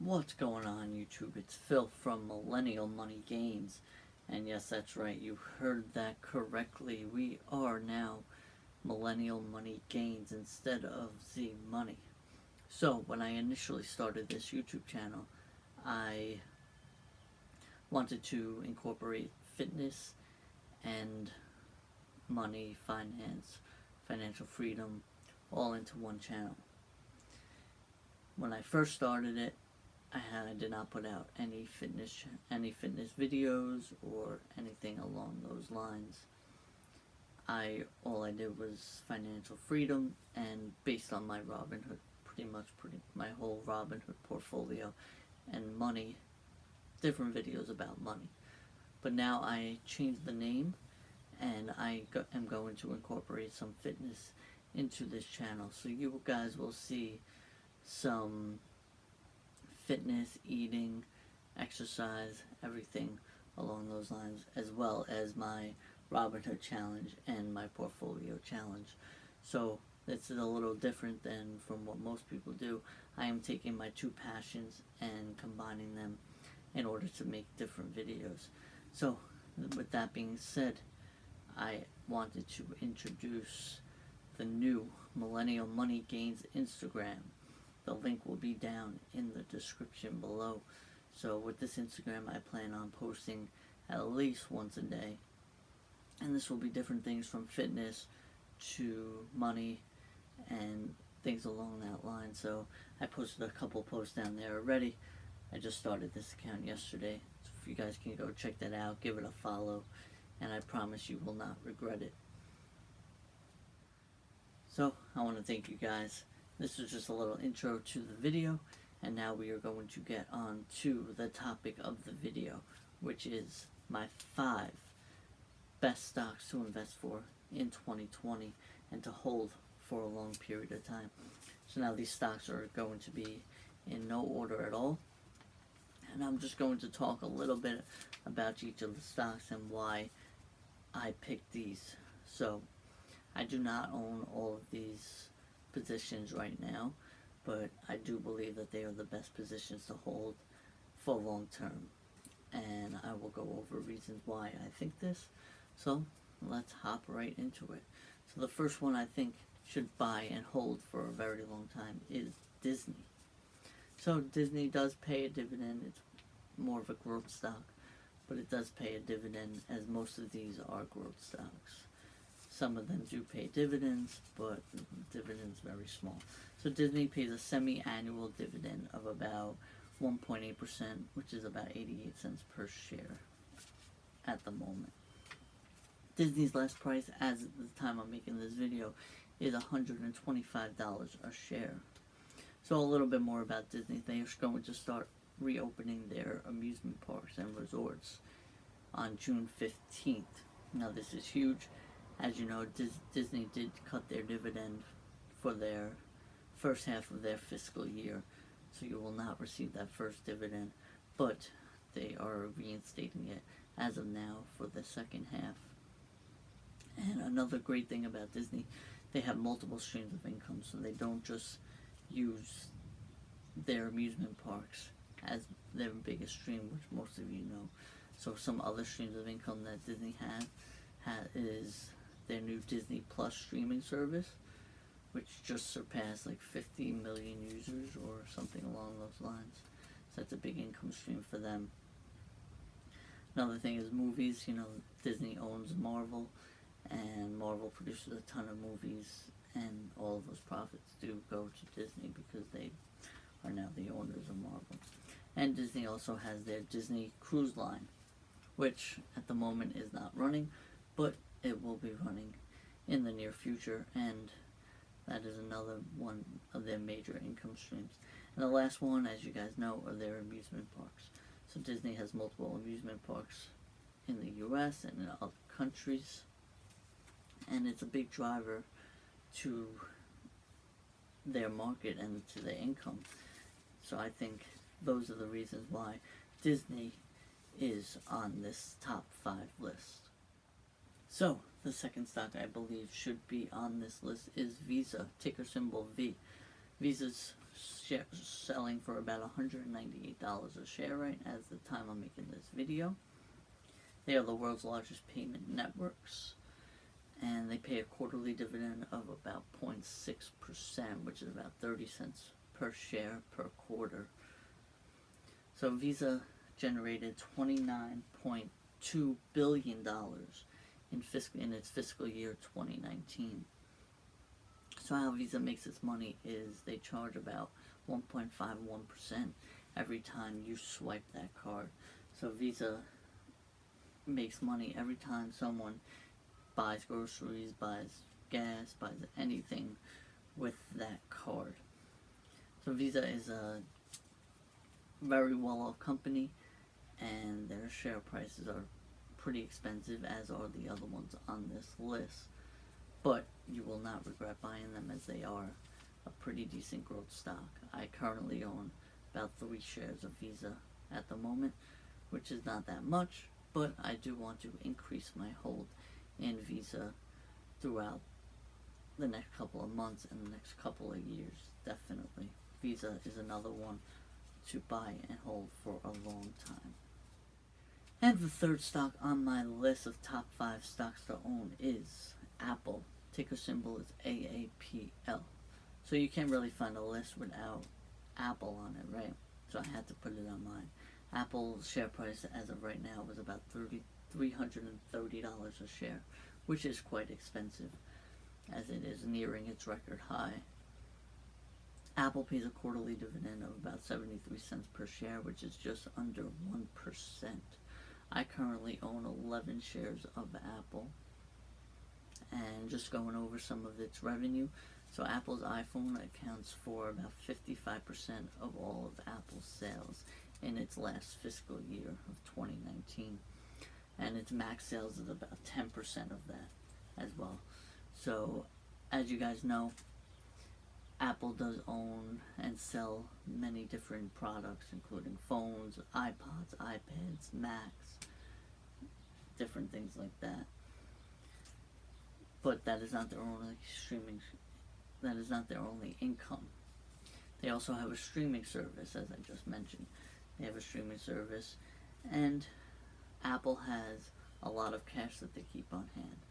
What's going on, YouTube? It's Phil from Millennial Money Gainz. And yes, that's right, you heard that correctly. We are now Millennial Money Gainz instead of Z Money. So, when I initially started this YouTube channel, I wanted to incorporate fitness and money, finance, financial freedom, all into one channel. When I first started it, I did not put out any fitness videos or anything along those lines. All I did was financial freedom, and based on my Robinhood, my whole Robinhood portfolio and money, different videos about money. But now I changed the name, and am going to incorporate some fitness into this channel, so you guys will see some fitness, eating, exercise, everything along those lines, as well as my Robinhood challenge and my portfolio challenge. So this is a little different than from what most people do. I am taking my two passions and combining them in order to make different videos. So with that being said, I wanted to introduce the new Millennial Money Gainz Instagram. The link will be down in the description below. So with this Instagram, I plan on posting at least once a day. And this will be different things from fitness to money and things along that line. So I posted a couple posts down there already. I just started this account yesterday. So if you guys can go check that out, give it a follow, and I promise you will not regret it. So I want to thank you guys. This is just a little intro to the video, and now we are going to get on to the topic of the video, which is my 5 best stocks to invest for in 2020 and to hold for a long period of time. So now these stocks are going to be in no order at all, and I'm just going to talk a little bit about each of the stocks and why I picked these. So I do not own all of these positions right now, but I do believe that they are the best positions to hold for long term, and I will go over reasons why I think this. So let's hop right into it. So the first one I think should buy and hold for a very long time is Disney. So Disney does pay a dividend. It's more of a growth stock, but it does pay a dividend, as most of these are growth stocks. Some of them do pay dividends, but dividends very small. So Disney pays a semi-annual dividend of about 1.8%, which is about 88 cents per share at the moment. Disney's last price, as of the time I'm making this video, is $125 a share. So a little bit more about Disney. They are going to start reopening their amusement parks and resorts on June 15th. Now this is huge. As you know, Disney did cut their dividend for their first half of their fiscal year, so you will not receive that first dividend, but they are reinstating it as of now for the second half. And another great thing about Disney, they have multiple streams of income, so they don't just use their amusement parks as their biggest stream, which most of you know. So some other streams of income that Disney is their new Disney Plus streaming service, which just surpassed like 50 million users or something along those lines. So that's a big income stream for them. Another thing is movies. You know, Disney owns Marvel, and Marvel produces a ton of movies, and all of those profits do go to Disney because they are now the owners of Marvel. And Disney also has their Disney Cruise Line, which at the moment is not running, but it will be running in the near future, and that is another one of their major income streams. And the last one, as you guys know, are their amusement parks. So Disney has multiple amusement parks in the US and in other countries, and it's a big driver to their market and to their income. So I think those are the reasons why Disney is on this top 5 list. So, the second stock I believe should be on this list is Visa, ticker symbol V. Visa's selling for about $198 a share right as the time I'm making this video. They are the world's largest payment networks, and they pay a quarterly dividend of about 0.6%, which is about 30 cents per share per quarter. So Visa generated $29.2 billion in its fiscal year 2019. So how Visa makes its money is they charge about 1.51% every time you swipe that card. So Visa makes money every time someone buys groceries, buys gas, buys anything with that card. So Visa is a very well-off company, and their share prices are pretty expensive, as are the other ones on this list. But you will not regret buying them, as they are a pretty decent growth stock. I currently own about 3 shares of Visa at the moment, which is not that much, but I do want to increase my hold in Visa throughout the next couple of months and the next couple of years. Definitely. Visa is another one to buy and hold for a long time. And the third stock on my list of top 5 stocks to own is Apple. Ticker symbol is AAPL. So you can't really find a list without Apple on it, right? So I had to put it on mine. Apple's share price as of right now was about $330 a share, which is quite expensive, as it is nearing its record high. Apple pays a quarterly dividend of about 73 cents per share, which is just under 1%. I currently own 11 shares of Apple, and just going over some of its revenue. So Apple's iPhone accounts for about 55% of all of Apple's sales in its last fiscal year of 2019, and its Mac sales is about 10% of that as well. So as you guys know, Apple does own and sell many different products, including phones, iPods, iPads, Macs, different things like that. But that is not their only that is not their only income. They also have a streaming service, as I just mentioned. They have a streaming service, and Apple has a lot of cash that they keep on hand.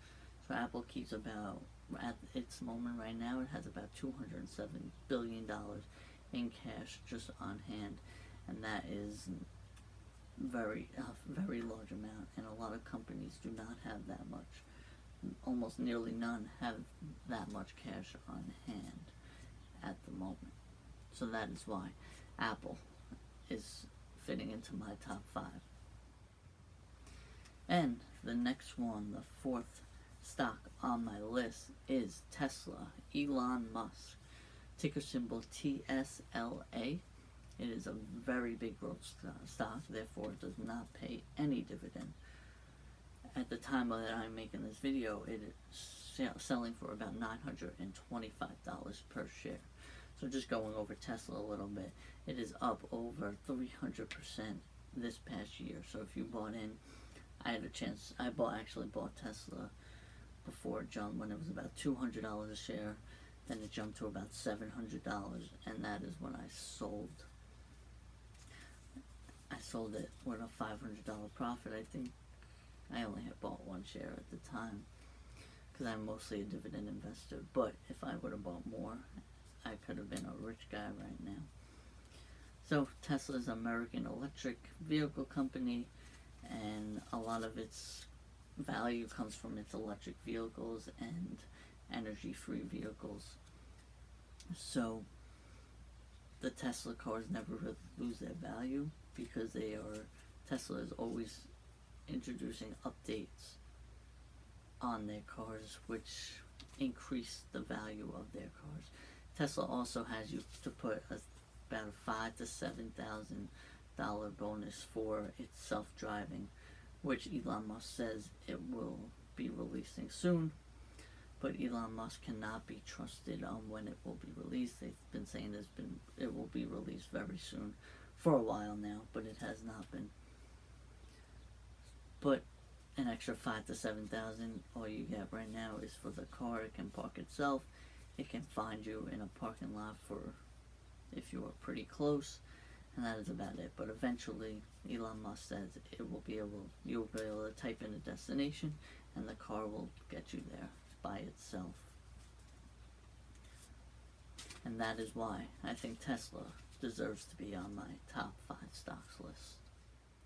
So Apple keeps about, at its moment right now, it has about $207 billion in cash just on hand, and that is a very large amount, and a lot of companies do not have that much. Almost nearly none have that much cash on hand at the moment. So that is why Apple is fitting into my top 5. And the next one, the fourth stock on my list, is Tesla. Elon Musk. Ticker symbol TSLA. It is a very big growth stock, therefore it does not pay any dividend. At the time that I'm making this video, it is selling for about $925 per share. So just going over Tesla a little bit, it is up over 300% this past year. So if you bought in, I had a chance. I actually bought Tesla before it jumped when it was about $200 a share. Then it jumped to about $700, and that is when I sold. I sold it with a $500 profit. I think I only had bought 1 share at the time because I'm mostly a dividend investor. But if I would have bought more, I could have been a rich guy right now. So Tesla is an American electric vehicle company, and a lot of its value comes from its electric vehicles and energy-free vehicles. So the Tesla cars never really lose their value because Tesla is always introducing updates on their cars, which increase the value of their cars. Tesla also has you to put about a $5,000 to $7,000 bonus for its self-driving, which Elon Musk says it will be releasing soon. But Elon Musk cannot be trusted on when it will be released. They've been saying it will be released very soon for a while now, but it has not been. But an extra $5,000 to $7,000, all you get right now is for the car. It can park itself. It can find you in a parking lot for if you are pretty close, and that is about it. But eventually, Elon Musk says you'll be able to type in a destination, and the car will get you there by itself. And that is why I think Tesla deserves to be on my top 5 stocks list.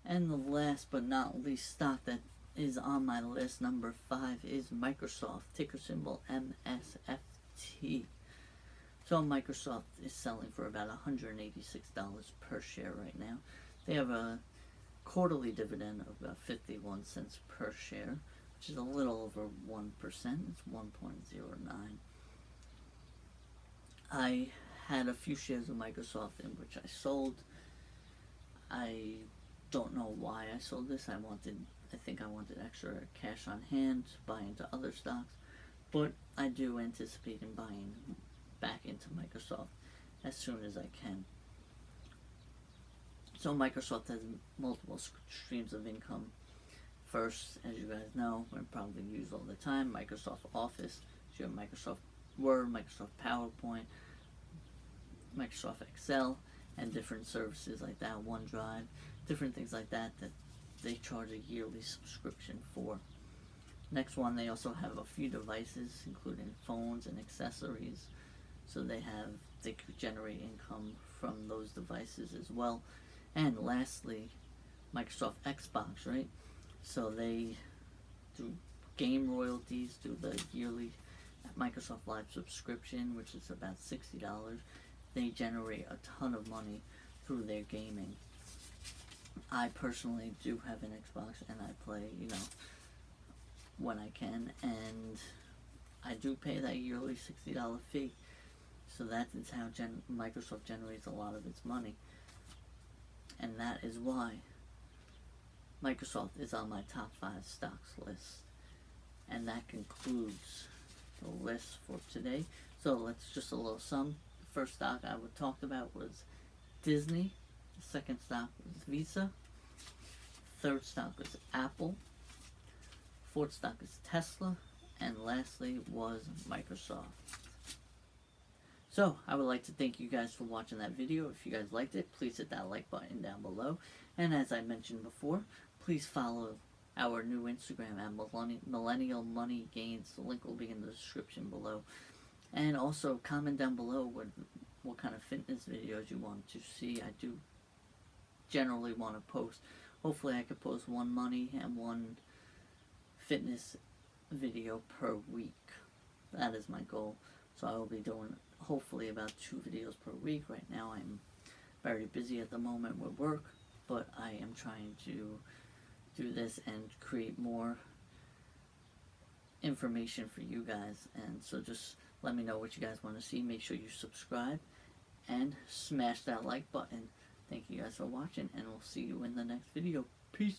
And the last but not least stock that is on my list, number 5, is Microsoft, ticker symbol MSFT. So Microsoft is selling for about $186 per share right now. They have a quarterly dividend of about 51 cents per share, which is a little over 1%. It's 1.09. I had a few shares of Microsoft in which I sold. I don't know why I sold this. I think I wanted extra cash on hand to buy into other stocks, but I do anticipate in buying back into Microsoft as soon as I can. So Microsoft has multiple streams of income. First, as you guys know, we probably use all the time, Microsoft Office. So you have Microsoft Word, Microsoft PowerPoint, Microsoft Excel, and different services like that, OneDrive, different things like that they charge a yearly subscription for. Next one, they also have a few devices, including phones and accessories. So they could generate income from those devices as well. And lastly, Microsoft Xbox, right? So they do game royalties, do the yearly Microsoft Live subscription, which is about $60. They generate a ton of money through their gaming. I personally do have an Xbox, and I play, when I can, and I do pay that yearly $60 fee. So that is how Microsoft generates a lot of its money. And that is why Microsoft is on my top 5 stocks list. And that concludes the list for today. So let's just a little sum. The first stock I would talk about was Disney. The second stock was Visa. Third stock was Apple. Fourth stock is Tesla. And lastly was Microsoft. So, I would like to thank you guys for watching that video. If you guys liked it, please hit that like button down below. And as I mentioned before, please follow our new Instagram at Millennial Money Gainz. The link will be in the description below. And also, comment down below what kind of fitness videos you want to see. I do generally want to post. Hopefully, I could post one money and one fitness video per week. That is my goal. So, I will be doing hopefully about 2 videos per week. Right now I'm very busy at the moment with work, but I am trying to do this and create more information for you guys. And so just let me know what you guys want to see. Make sure you subscribe and smash that like button. Thank you guys for watching, and we'll see you in the next video. Peace.